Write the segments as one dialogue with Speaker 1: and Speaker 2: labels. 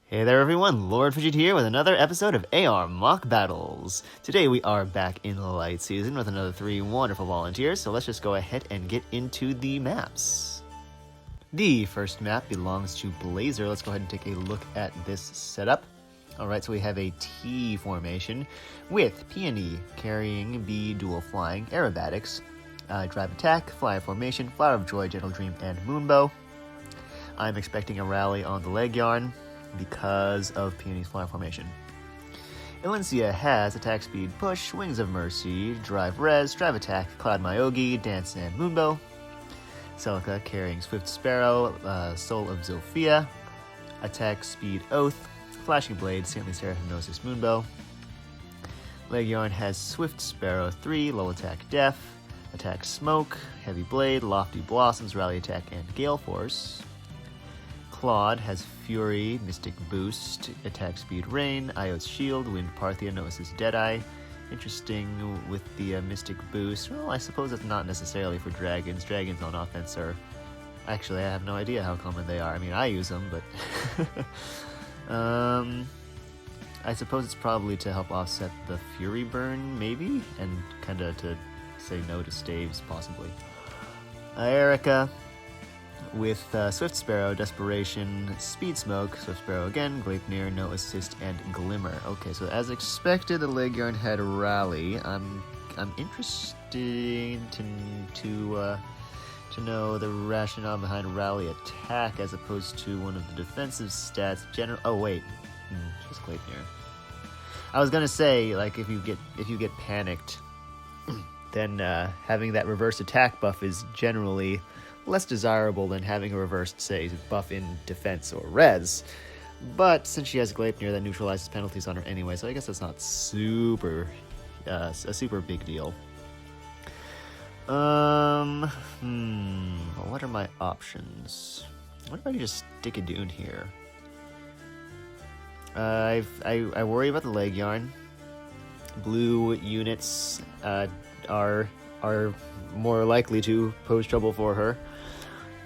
Speaker 1: Hey there everyone, Lord Fidget here with another episode of AR Mock Battles. Today we are back in the light season with another 3 wonderful volunteers, so let's just go ahead and get into the maps. The first map belongs to Blazer. Let's go ahead and take a look at this setup. Alright, so we have a T formation with Peony carrying B dual flying, aerobatics, drive attack, flyer formation, flower of joy, gentle dream, and moonbow. I'm expecting a rally on the leg yarn because of Peony's flyer formation. Elincia has attack speed push, wings of mercy, drive res, drive attack, cloud myogi, dance and moonbow. Celica carrying swift sparrow, soul of Zofia, attack speed oath, flashing blade, saintly seraphinosis moonbow. Leg yarn has swift sparrow 3, low attack def, attack smoke, heavy blade, lofty blossoms, rally attack, and gale force. Claude has Fury, Mystic Boost, Attack Speed Rain, Io's Shield, Wind Parthia, Gnosis Deadeye. Interesting with the Mystic Boost. Well, I suppose it's not necessarily for dragons. Dragons on offense are... Actually, I have no idea how common they are. I mean, I use them, but... I suppose it's probably to help offset the Fury burn, maybe? And kinda to say no to staves, possibly. Erica with Swift Sparrow, Desperation, Speed Smoke, Swift Sparrow again, Gleipnir, No Assist, and Glimmer. Okay, so as expected, the leg yarn had a rally. I'm interested to know the rationale behind rally attack as opposed to one of the defensive stats. Oh wait, just Gleipnir. I was gonna say, like, if you get panicked, then having that reverse attack buff is generally less desirable than having a reversed, say, buff in defense or res. But since she has Gleipnir, that neutralizes penalties on her anyway, so I guess that's not a super big deal. What are my options? What if I just stick a Dune here? I worry about the leg yarn. Blue units are more likely to pose trouble for her.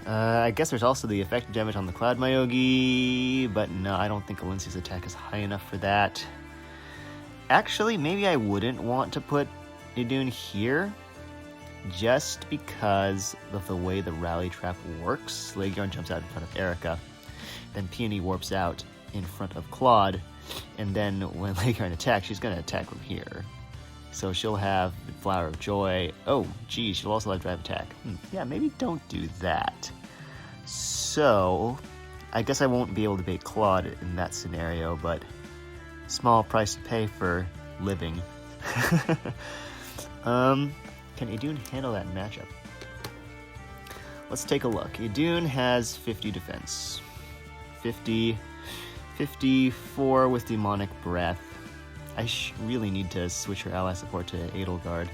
Speaker 1: I guess there's also the effective damage on the Cloud Myogi, but no, I don't think Elincia's attack is high enough for that. Actually, maybe I wouldn't want to put Idun here, just because of the way the rally trap works. Leg yarn jumps out in front of Erica, then Peony warps out in front of Claude, and then when leg yarn attacks, she's going to attack from here. So she'll have Flower of Joy. Oh, geez, she'll also have Drive Attack. Yeah, maybe don't do that. So, I guess I won't be able to bait Claude in that scenario, but small price to pay for living. Can Idun handle that matchup? Let's take a look. Idun has 50 defense. 54 with Demonic Breath. I really need to switch her ally support to Edelgard.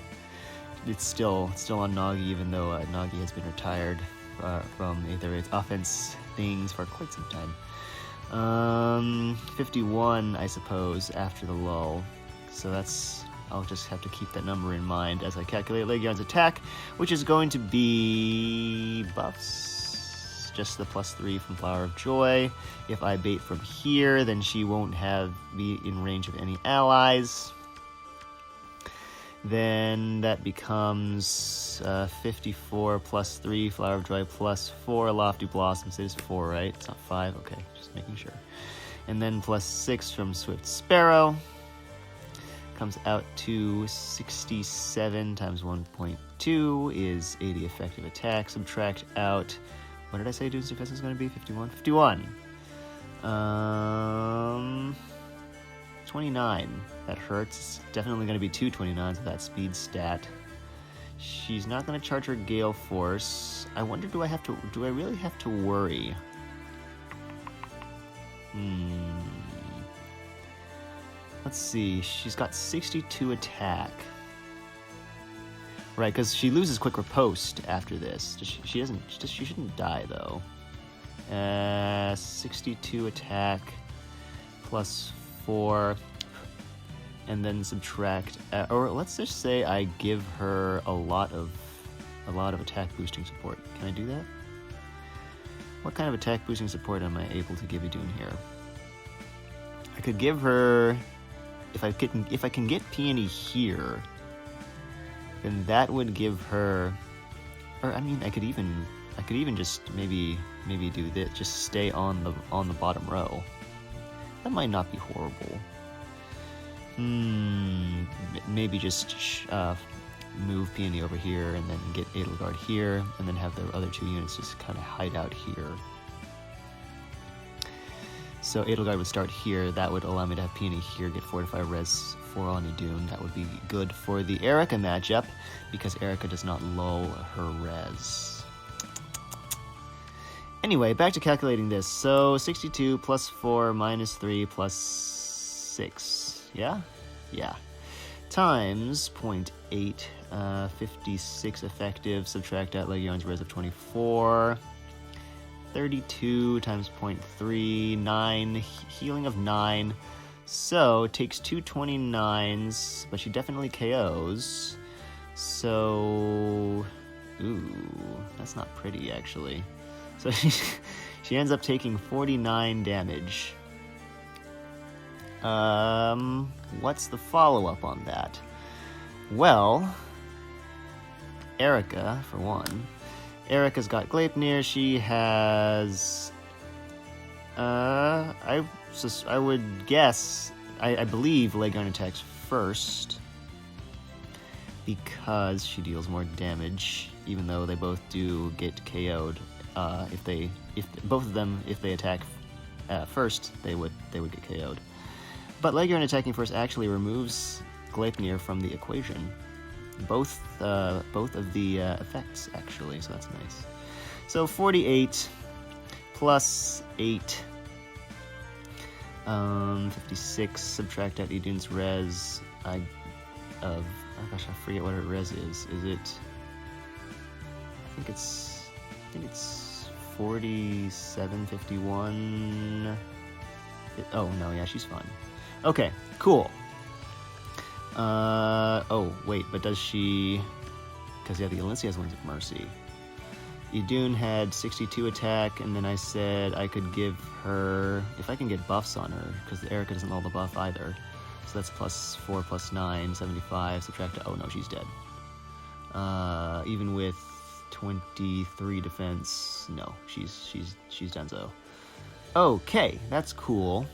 Speaker 1: It's still on Nagi, even though Nagi has been retired from either its offense things for quite some time. 51, I suppose, after the lull. So I'll just have to keep that number in mind as I calculate Leg Yarn's attack, which is going to be buffs. Just the +3 from Flower of Joy. If I bait from here, then she won't be in range of any allies. Then that becomes 54 +3, Flower of Joy +4, Lofty Blossoms is 4, right? It's not 5, okay, just making sure. And then +6 from Swift Sparrow. Comes out to 67 times 1.2 is 80 effective attack. Subtract out... What did I say Dune's defense is going to be? 51? 51. 29. That hurts. It's definitely going to be 2 29s with that speed stat. She's not going to charge her Gale Force. I wonder, do I really have to worry? Let's see. She's got 62 attack. Right, because she loses quick riposte after this. She shouldn't die though. 62 attack +4, and then subtract. Or let's just say I give her a lot of attack boosting support. Can I do that? What kind of attack boosting support am I able to give Idun here? could give her, if I can get Peony here, then that would give her, or I mean, I could even just maybe do this, just stay on the bottom row. That might not be horrible. Maybe just move Peony over here and then get Edelgard here, and then have the other 2 units just kind of hide out here. So Edelgard would start here. That would allow me to have Peony here, get 4 to 5 res for on Idun. That would be good for the Erica matchup, because Erica does not lull her res. Anyway, back to calculating this. So 62 plus 4 minus 3 plus 6. Yeah? Yeah. Times 0.8, 56 effective, subtract out Legion's res of 24. 32 times 0.3, 9, healing of 9. So, takes 2 29s, but she definitely KOs. So, ooh, that's not pretty, actually. So, she ends up taking 49 damage. What's the follow-up on that? Well, Erica, for one. Erica's got Gleipnir. She has, I would guess, I believe Legon attacks first, because she deals more damage, even though they both do get KO'd. If both of them, if they attack first, they would get KO'd. But Legon attacking first actually removes Gleipnir from the equation. Both of the effects, actually, so that's nice. So 48 plus 8, 56, subtract out Idun's res, oh gosh, I forget what her res is. Is it, I think it's 47, 51, oh no, yeah, she's fine. Okay, cool. Oh, wait, but does she... Because, yeah, the Elise has Wings of Mercy. Idun had 62 attack, and then I said I could give her... If I can get buffs on her, because Erica doesn't roll the buff either. So that's plus 4, plus 9, 75, subtract... Oh, no, she's dead. Even with 23 defense, no, she's donezo. Okay, that's cool.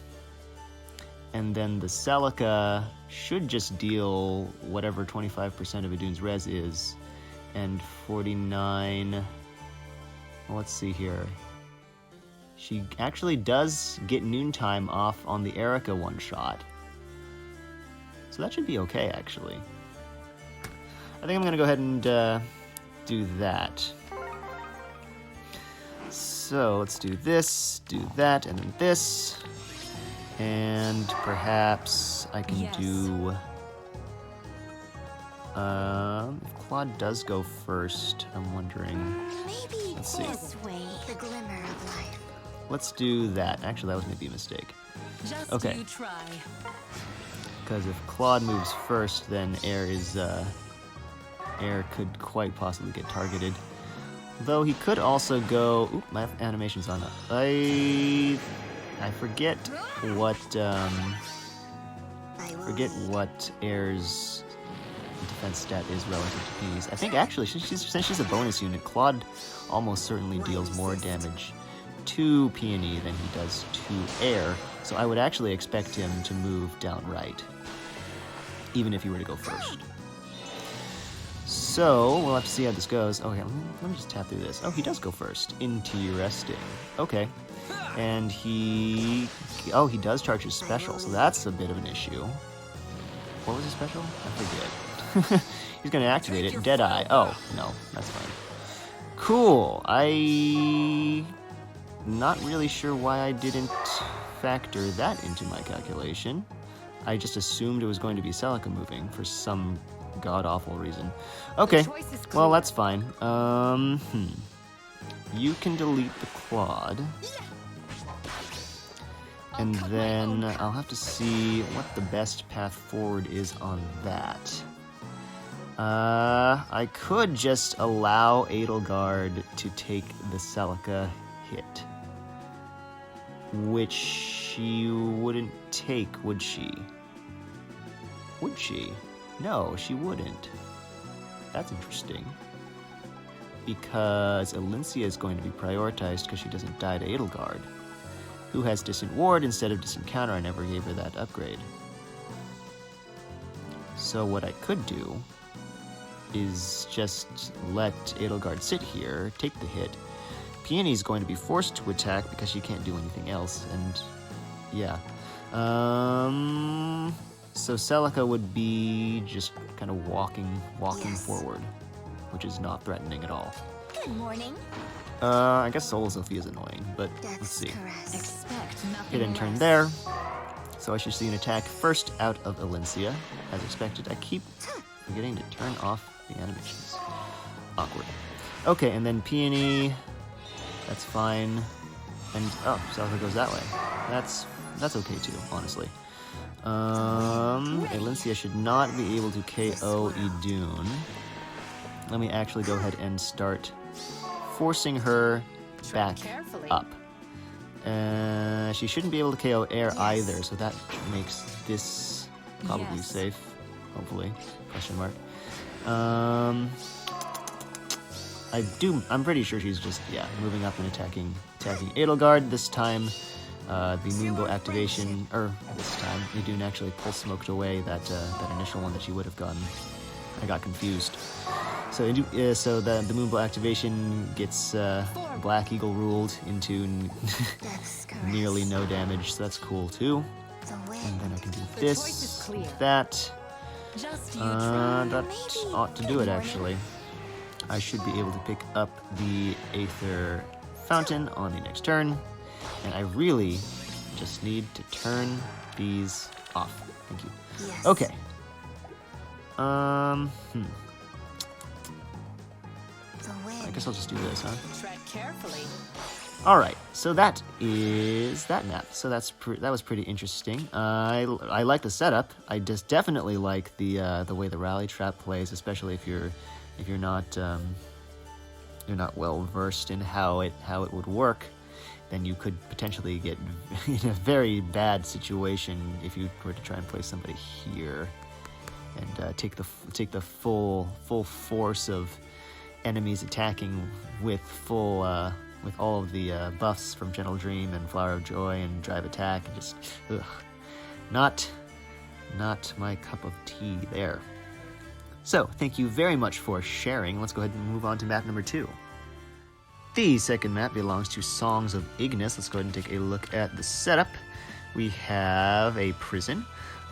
Speaker 1: And then the Celica should just deal whatever 25% of Idun's res is. And 49... Well, let's see here. She actually does get Noontime off on the Erica one-shot. So that should be okay, actually. I think I'm going to go ahead and do that. So let's do this, do that, and then this. And perhaps I can do... if Claude does go first, I'm wondering...
Speaker 2: Maybe
Speaker 1: let's see.
Speaker 2: This way, the glimmer of life.
Speaker 1: Let's do that. Actually, that was maybe a mistake.
Speaker 3: Just
Speaker 1: Okay.
Speaker 3: you try.
Speaker 1: Because if Claude moves first, then Air could quite possibly get targeted. Though he could also go... Oop, my animation's on. I forget what Air's defense stat is relative to Peony's. I think actually, since she's a bonus unit, Claude almost certainly deals more damage to Peony than he does to Air. So I would actually expect him to move down right, even if he were to go first. So we'll have to see how this goes. Okay, let me just tap through this. Oh, he does go first. Interesting. Okay. And he does charge his special, so that's a bit of an issue. What was his special? I forget. He's gonna activate it. Deadeye. Oh, no, that's fine. Cool. Not really sure why I didn't factor that into my calculation. I just assumed it was going to be Celica moving for some god-awful reason. Okay, well, that's fine. You can delete the Claude. And then I'll have to see what the best path forward is on that. I could just allow Edelgard to take the Celica hit. which she wouldn't take, would she? Would she? No, she wouldn't. That's interesting. Because Elincia is going to be prioritized because she doesn't die to Edelgard, who has Distant Ward instead of Distant Counter. I never gave her that upgrade. So what I could do is just let Edelgard sit here, take the hit. Peony is going to be forced to attack because she can't do anything else, and yeah. So Celica would be just kind of walking forward, which is not threatening at all.
Speaker 2: Good morning.
Speaker 1: I guess Soul Sophie is annoying, but let's see. Hit and turn there. So I should see an attack first out of Elincia, as expected. I keep forgetting to turn off the animations. Awkward. Okay, and then Peony. That's fine. And oh, Celica goes that way. That's okay too, honestly. Elincia should not be able to KO Idun. Let me actually go ahead and start forcing her back up. She shouldn't be able to KO air either, so that makes this probably safe, hopefully, question mark. I'm pretty sure she's just, moving up and attacking Edelgard. This time, the Moonbow activation, this time, Idun actually pulse smoked away that initial one that she would have gotten. I got confused. So the Moonbow activation gets Black Eagle ruled into nearly no damage, so that's cool too. And then I can do this, that. That ought to do it, actually. I should be able to pick up the Aether Fountain on the next turn, and I really just need to turn these off. Thank you.
Speaker 2: Yes.
Speaker 1: Okay. I guess I'll just do this, huh?
Speaker 3: Tread carefully.
Speaker 1: All right, so that is that map. So that was pretty interesting. I like the setup. I just definitely like the way the rally trap plays, especially if you're not well versed in how it would work. Then you could potentially get in a very bad situation if you were to try and play somebody here and take the full force of enemies attacking with with all of the buffs from Gentle Dream and Flower of Joy and Drive Attack, and just not my cup of tea there. So thank you very much for sharing. Let's go ahead and move on to map number 2. The second map belongs to Songs of Ignis. Let's go ahead and take a look at the setup. We have a prison.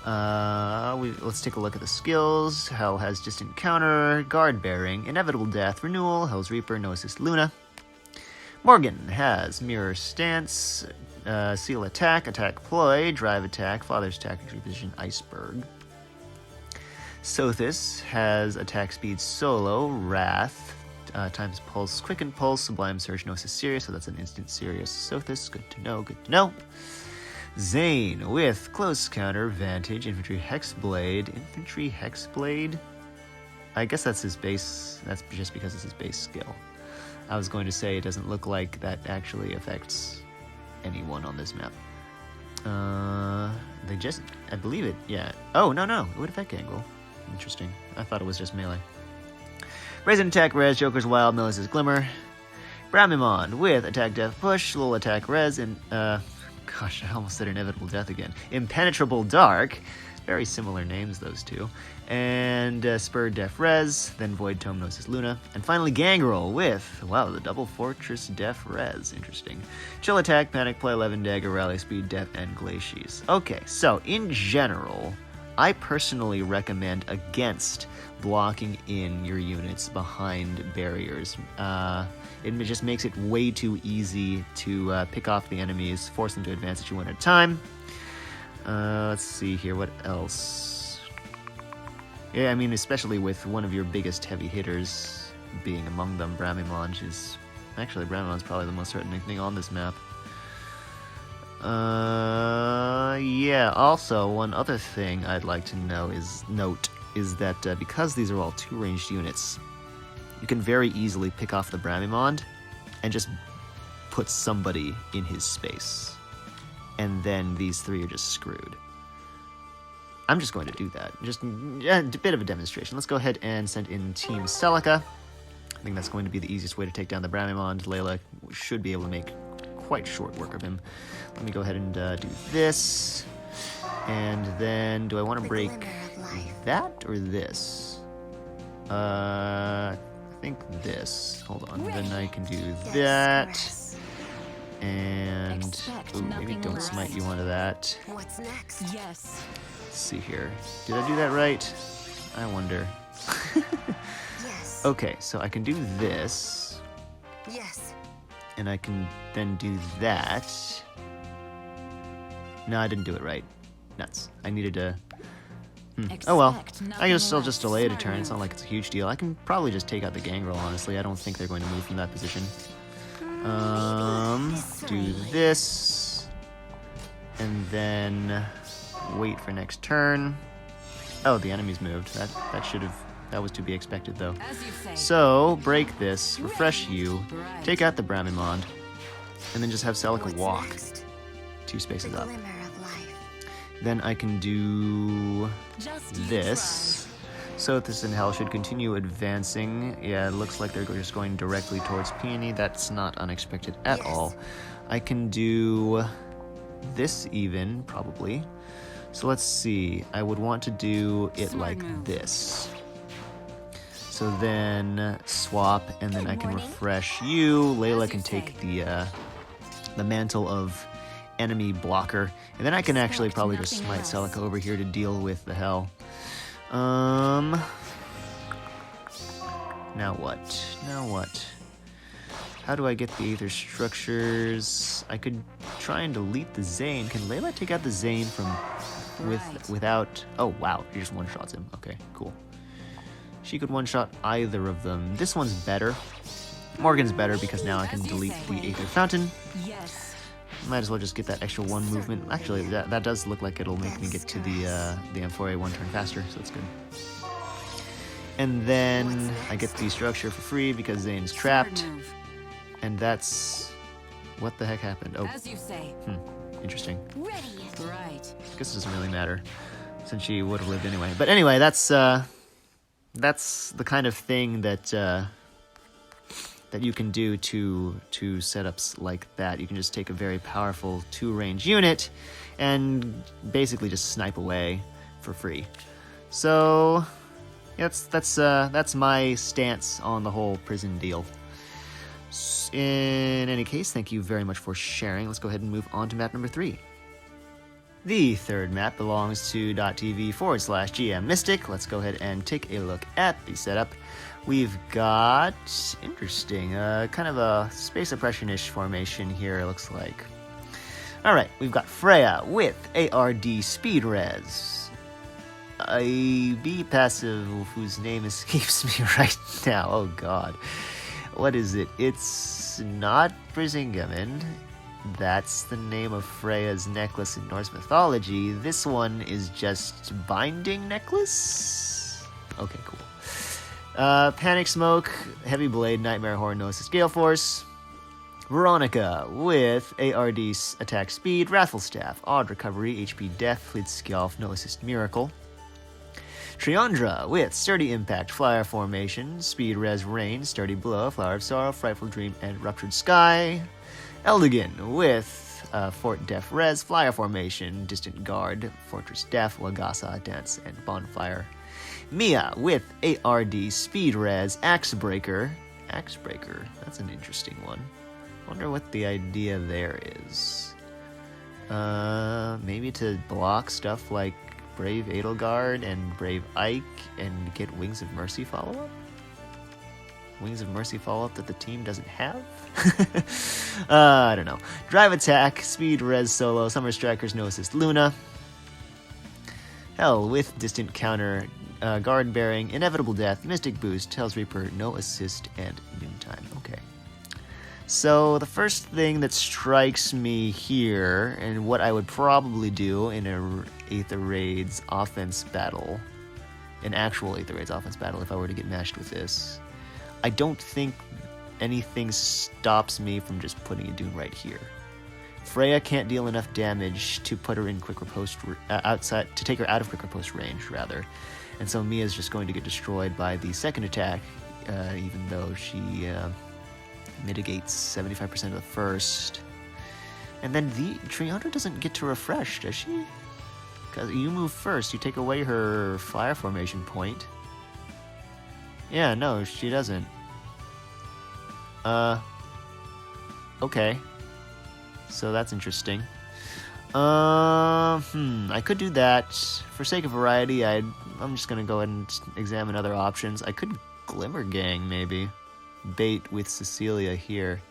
Speaker 1: Let's take a look at the skills. Hell has Distant Counter, Guard Bearing, Inevitable Death, Renewal, Hell's Reaper, Gnosis Luna. Morgan has Mirror Stance, Seal Attack, Attack Ploy, Drive Attack, Father's Tactics Reposition, Iceberg. Sothis has Attack Speed Solo, Wrath, times Pulse, Quicken Pulse, Sublime Surge, Gnosis Serious, so that's an instant Serious Sothis. Good to know, good to know. Zane with Close Counter, Vantage, Infantry Hexblade. Infantry Hexblade? I guess that's his base. That's just because it's his base skill. I was going to say it doesn't look like that actually affects anyone on this map. I believe it, yeah. Oh, no, it would affect Gangle. Interesting. I thought it was just melee. Resident Attack Res, Joker's Wild, Melissa's Glimmer. Bramimond with Attack Death Push, Lul Attack Res, and gosh, I almost said Inevitable Death again. Impenetrable Dark. Very similar names, those two. And Spur Def Res, then Void Tome Gnosis Luna. And finally Gangrel with, wow, the Double Fortress Def Res. Interesting. Chill Attack, Panic Play, 11 Dagger, Rally Speed, Def, and Glacies. Okay, so in general, I personally recommend against blocking in your units behind barriers. It just makes it way too easy to pick off the enemies, force them to advance at you one at a time. Let's see here, what else? Yeah, I mean, especially with one of your biggest heavy hitters being among them, Bramimond is... Actually, Bramimond's probably the most threatening thing on this map. Yeah, also, one other thing I'd like to note is that because these are all 2-ranged units, you can very easily pick off the Bramimond and just put somebody in his space. and then these three are just screwed. I'm just going to do that. Just a bit of a demonstration. Let's go ahead and send in Team Celica. I think that's going to be the easiest way to take down the Bramimond. Layla should be able to make quite short work of him. Let me go ahead and do this. And then, do I want to break that or this? I think this. Hold on. Then I can do that. And ooh, maybe don't smite you onto that.
Speaker 2: What's next?
Speaker 3: Yes.
Speaker 1: Let's see here. Did I do that right? I wonder.
Speaker 2: Yes.
Speaker 1: Okay, so I can do this,
Speaker 2: Yes.
Speaker 1: and I can then do that. No, I didn't do it right. Nuts. I needed to... Oh well. I guess I'll just delay it a turn. It's not like it's a huge deal. I can probably just take out the Gangrel, honestly. I don't think they're going to move from that position. Do this. And then wait for next turn. Oh, the enemy's moved. That was to be expected, though. So, break this, refresh you, take out the Bramimond, and then just have Celica walk 2 spaces up. Then I can do this. So this in hell should continue advancing. Yeah, it looks like they're just going directly towards Peony. That's not unexpected at all. I can do this even, probably. So let's see. I would want to do it like this. So then swap, and then I can refresh you. Layla can take the mantle of enemy blocker, and then I can actually probably just smite Celica over here to deal with the hell. Now what? Now what? How do I get the Aether structures? I could try and delete the Zane. Can Layla take out the Zane from without? Oh wow, she just one-shots him. Okay, cool. She could one-shot either of them. This one's better. Morgan's better because now I can delete the Aether Fountain.
Speaker 3: Yes.
Speaker 1: Might as well just get that extra 1 movement. Actually, that does look like it'll make me get to the Amphoria 1 turn faster, so that's good. And then I get the structure for free because Zane's trapped. And that's... What the heck happened? Oh,
Speaker 3: As you say.
Speaker 1: Interesting.
Speaker 2: Ready.
Speaker 3: Right.
Speaker 1: I guess it doesn't really matter, since she would have lived anyway. But anyway, that's the kind of thing that you can do to setups like that. You can just take a very powerful 2-range unit and basically just snipe away for free. So that's my stance on the whole prison deal. In any case, thank you very much for sharing. Let's go ahead and move on to map number 3. The third map belongs to .tv/GM Mystic. Let's go ahead and take a look at the setup. We've got, interesting, kind of a space oppression-ish formation here, it looks like. Alright, we've got Freya with ARD Speed Res. A B passive whose name escapes me right now. Oh god. What is it? It's not Brisingamen. That's the name of Freya's necklace in Norse mythology. This one is just Binding Necklace? Okay, cool. Panic Smoke, Heavy Blade, Nightmare Horn, Gnosis, Gale Force. Veronica with ARD Attack Speed, Wrathful Staff, Odd Recovery, HP Death, Fleet Skjalf, No Assist Miracle. Triandra with Sturdy Impact, Flyer Formation, Speed Res Rain, Sturdy Blow, Flower of Sorrow, Frightful Dream, and Ruptured Sky. Eldigan with Fort Def Res, Flyer Formation, Distant Guard, Fortress Def, Wagasa, Dance, and Bonfire. Mia with ARD Speed Res, Axe Breaker. Axe Breaker, that's an interesting one. Wonder what the idea there is. Maybe to block stuff like Brave Edelgard and Brave Ike and get Wings of Mercy follow-up? Wings of Mercy follow-up that the team doesn't have? I don't know. Drive Attack, Speed Res Solo, Summer Strikers, No Assist Luna. Hell with Distant Counter, Guard Bearing, Inevitable Death, Mystic Boost, Tails Reaper, No Assist, and Noontime. Okay. So the first thing that strikes me here, and what I would probably do in a Aether Raids offense battle, an actual Aether Raids offense battle if I were to get matched with this, I don't think anything stops me from just putting a Dune right here. Freya can't deal enough damage to put her in quick riposte outside, to take her out of quick riposte range, rather. And so Mia's just going to get destroyed by the second attack, even though she mitigates 75% of the first. And then the Triandra doesn't get to refresh, does she? Because you move first, you take away her fire formation point. Yeah, no, she doesn't. Okay. So that's interesting. I could do that. For sake of variety, I'm just gonna go ahead and examine other options. I could Glimmer Gang, maybe. Bait with Cecilia here.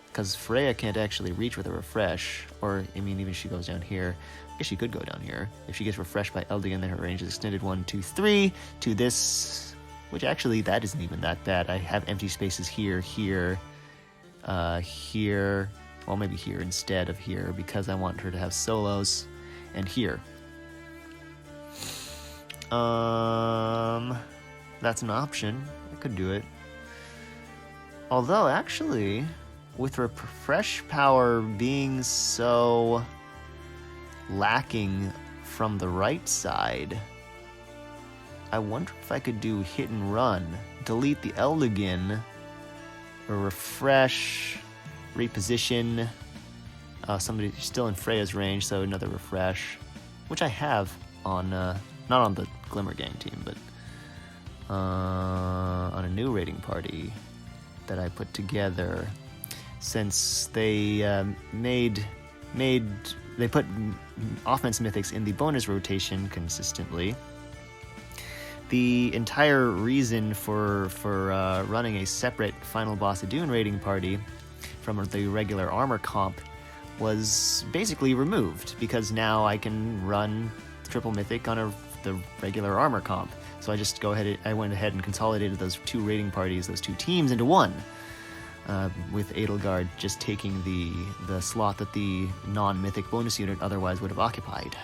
Speaker 1: Because Freya can't actually reach with a refresh. Or, I mean, even if she goes down here. I guess she could go down here. If she gets refreshed by Eldigan, then her range is extended 1, 2, 3 to this. Which actually, that isn't even that bad. I have empty spaces here, here, here. Well, maybe here instead of here, because I want her to have solos. And here. That's an option. I could do it. Although, actually, with refresh power being so lacking from the right side, I wonder if I could do hit and run. Delete the Eldigan, or refresh, reposition. Somebody still in Freya's range, so another refresh, which I have on, not on the Glimmer Gang team, but on a new raiding party that I put together. Since they they put offense mythics in the bonus rotation consistently, the entire reason for running a separate Final Boss of Dune raiding party from the regular armor comp was basically removed, because now I can run triple mythic on the regular armor comp. So I went ahead and consolidated those two raiding parties, those two teams, into one. With Edelgard just taking the slot that the non-mythic bonus unit otherwise would have occupied,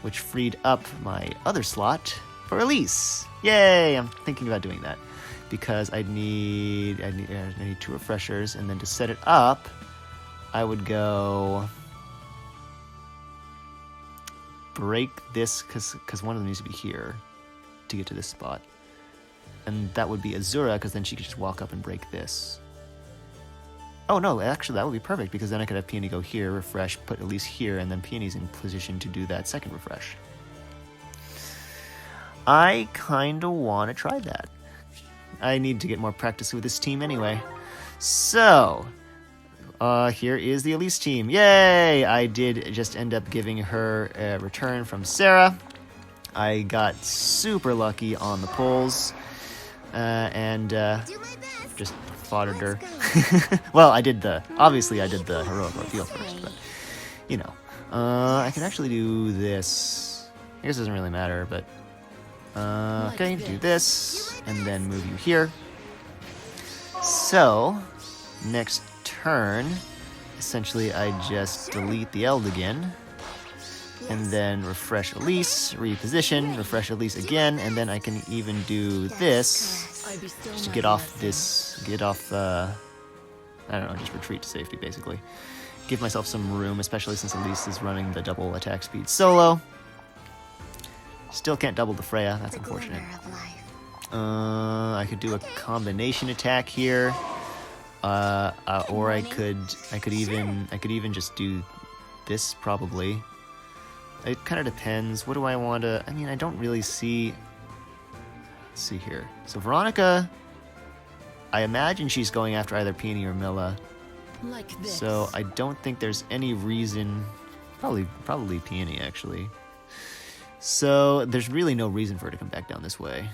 Speaker 1: which freed up my other slot for Elise. Yay! I'm thinking about doing that because I need 2 refreshers, and then to set it up, I would go break this because one of them needs to be here to get to this spot. And that would be Azura, because then she could just walk up and break this. Oh no, actually that would be perfect, because then I could have Peony go here, refresh, put Elise here, and then Peony's in position to do that second refresh. I kinda wanna try that. I need to get more practice with this team anyway. So, here is the Elise team. Yay! I did just end up giving her a return from Sarah. I got super lucky on the pulls. And just foddered her. Well, obviously I did the heroic ordeal first, but, you know. I can actually do this. I guess it doesn't really matter, but, okay, do this, and then move you here. So, next turn, essentially I just delete the Eldigan, and then refresh Elise, reposition, refresh Elise again, and then I can even do this, just to get off, I don't know, just retreat to safety, basically. Give myself some room, especially since Elise is running the double attack speed solo. Still can't double the Freya, that's unfortunate. I could do a combination attack here, or I could even just do this, probably. It kind of depends. What do I want to... I mean, I don't really see... Let's see here. So Veronica, I imagine she's going after either Peony or Milla. Like this. So I don't think there's any reason... Probably Peony, actually. So there's really no reason for her to come back down this way.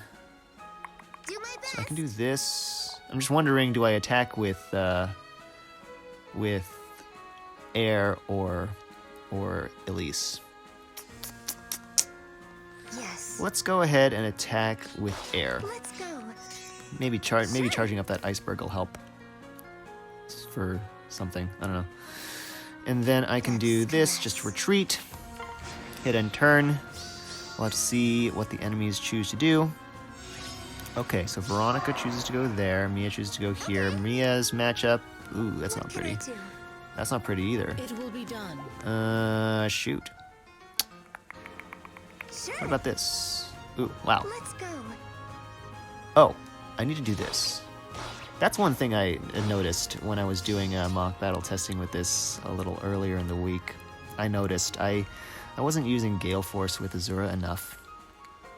Speaker 1: So I can do this. I'm just wondering, do I attack with Air or Elise?
Speaker 2: Yes.
Speaker 1: Let's go ahead and attack with Air.
Speaker 2: Let's go.
Speaker 1: Maybe charging up that iceberg will help for something. I don't know. And then I can do this, just retreat, hit and turn. Let's see what the enemies choose to do. Okay, so Veronica chooses to go there. Mia chooses to go here. Mia's matchup. Ooh, that's not pretty. That's not pretty either.
Speaker 3: It will be done.
Speaker 1: Shoot.
Speaker 2: Sure.
Speaker 1: What about this? Ooh, wow.
Speaker 2: Let's go.
Speaker 1: Oh, I need to do this. That's one thing I noticed when I was doing mock battle testing with this a little earlier in the week. I noticed I wasn't using Gale Force with Azura enough.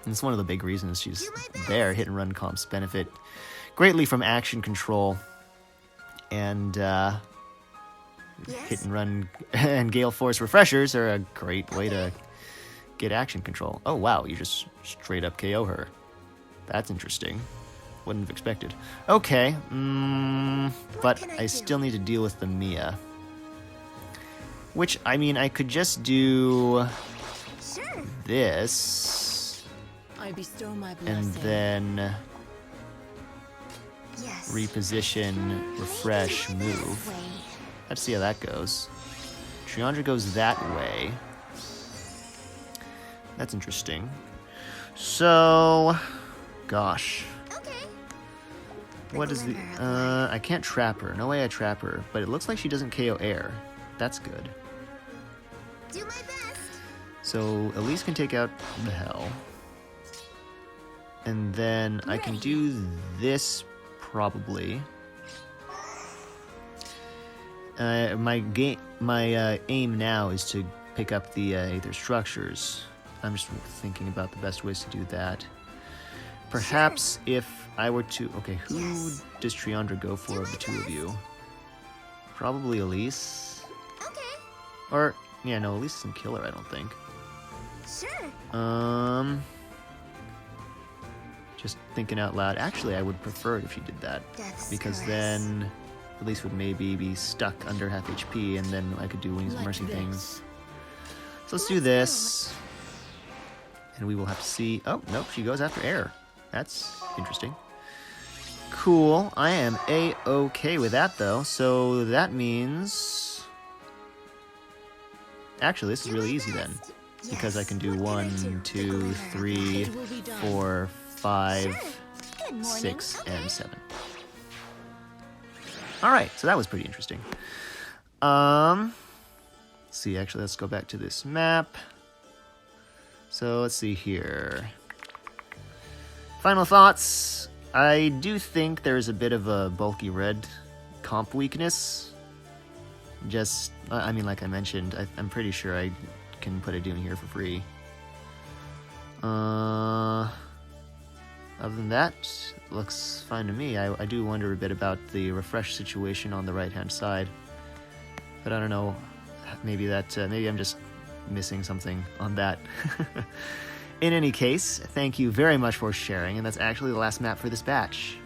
Speaker 1: And it's one of the big reasons she's there. Hit and run comps benefit greatly from action control. And hit and run and Gale Force refreshers are a great way to get action control. Oh wow, you just straight up KO her. That's interesting. Wouldn't have expected. Okay, but I still need to deal with the Mia. Which, I mean, I could just do this.
Speaker 3: I bestow my
Speaker 1: And
Speaker 3: blessing.
Speaker 1: then
Speaker 2: Yes.
Speaker 1: reposition, refresh, move. Let's see how that goes. Triandra goes that way. That's interesting. So, gosh.
Speaker 2: Okay.
Speaker 1: What is the... I can't trap her. No way I trap her. But it looks like she doesn't KO air. That's good.
Speaker 2: Do my best.
Speaker 1: So, Elise can take out the hell. And then I can do this, probably. My aim now is to pick up the Aether Structures. I'm just thinking about the best ways to do that. Perhaps if I were to... Okay, who does Triandra go for of the two of you? Probably Elise.
Speaker 2: Okay.
Speaker 1: Or, yeah, no, Elise doesn't kill her, I don't think.
Speaker 2: Sure.
Speaker 1: Just thinking out loud. Actually, I would prefer it if she did that.
Speaker 2: Death's
Speaker 1: Because
Speaker 2: caress.
Speaker 1: then Elise would maybe be stuck under half HP, and then I could do Wings of
Speaker 3: Like
Speaker 1: Mercy
Speaker 3: this.
Speaker 1: things. So let's do this. And we will have to see... Oh, nope, she goes after air. That's interesting. Cool. I am A-okay with that, though. So that means... Actually, this is really easy then. Because I can do 1, 2, 3,
Speaker 3: It will be done.
Speaker 1: 4, 5,
Speaker 2: Good morning.
Speaker 1: 6, and 7. Alright, so that was pretty interesting. Let's see, actually, let's go back to this map. So, let's see here. Final thoughts. I do think there's a bit of a bulky red comp weakness. Just, I mean, like I mentioned, I'm pretty sure I can put a Dune here for free. Other than that, looks fine to me. I do wonder a bit about the refresh situation on the right-hand side. But I don't know, maybe I'm just missing something on that. In any case, thank you very much for sharing, and that's actually the last map for this batch.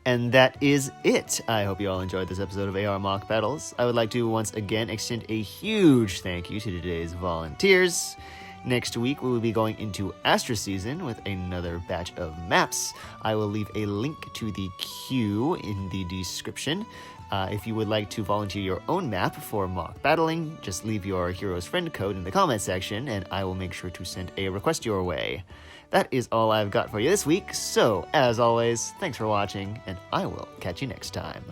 Speaker 1: And that is it. I hope you all enjoyed this episode of AR Mock Battles. I would like to once again extend a huge thank you to today's volunteers. Next week, we will be going into Astra Season with another batch of maps. I will leave a link to the queue in the description. If you would like to volunteer your own map for mock battling, just leave your Heroes Friend code in the comment section, and I will make sure to send a request your way. That is all I've got for you this week, so as always, thanks for watching, and I will catch you next time.